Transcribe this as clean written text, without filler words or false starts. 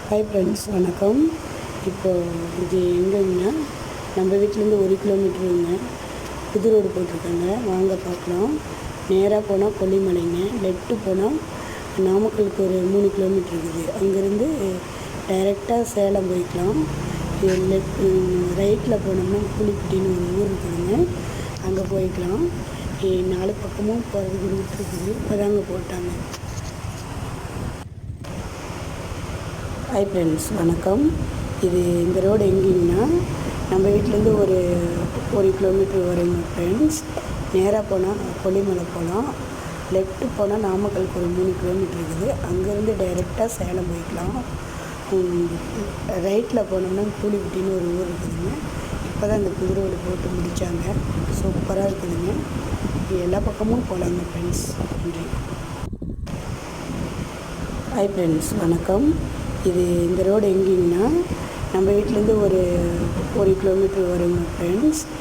Hi friends, வணக்கம். இப்போ இது எங்கேங்கன்னா நம்ம வீட்டிலேருந்து 1 கிலோமீட்டருங்க. புது ரோடு போட்டிருக்காங்க, வாங்க பார்க்கலாம். நேராக போனால் கொல்லிமலைங்க, லெஃப்ட்டு போனால் நாமக்கலுக்கு ஒரு 3 கிலோமீட்டர் இருக்குது. அங்கேருந்து டைரெக்டாக சேலம் போய்க்கலாம். ரைட்டில் போனோம்னா புலிப்பட்டின்னு ஒரு ஊர் இருக்குதுங்க, அங்கே போய்க்கலாம். 4 பக்கமும் போகிறதுக்கு ரூட் இருக்குது, இப்போ தாங்க போட்டாங்க. ஹாய் ஃப்ரெண்ட்ஸ், வணக்கம். இந்த ரோடு எங்கேங்கன்னா நம்ம வீட்டிலேருந்து ஒரு 1 கிலோமீட்டர் வருங்க ஃப்ரெண்ட்ஸ். நேராக போனால் கொல்லிமலை போகலாம், லெஃப்ட்டு போனால் நாமக்கலுக்கு ஒரு 3 கிலோமீட்டர் இருக்குது. அங்கேருந்து டைரெக்டாக சேலம் போய்க்கலாம். ரைட்டில் போனோம்னா புலிப்பட்டின்னு ஒரு ஊர் இருக்குதுங்க. இப்போ தான் இந்த புது ரோடு போட்டு முடித்தாங்க, சூப்பராக இருக்குதுங்க. எல்லா பக்கமும் போகலாங்க ஃப்ரெண்ட்ஸ். நன்றி. ஹாய் ஃப்ரெண்ட்ஸ், வணக்கம். இந்த ரோடு எங்கேங்கன்னா நம்ம வீட்டிலேருந்து ஒரு 1 கிலோமீட்டர் வருங்க ஃப்ரெண்ட்ஸ்.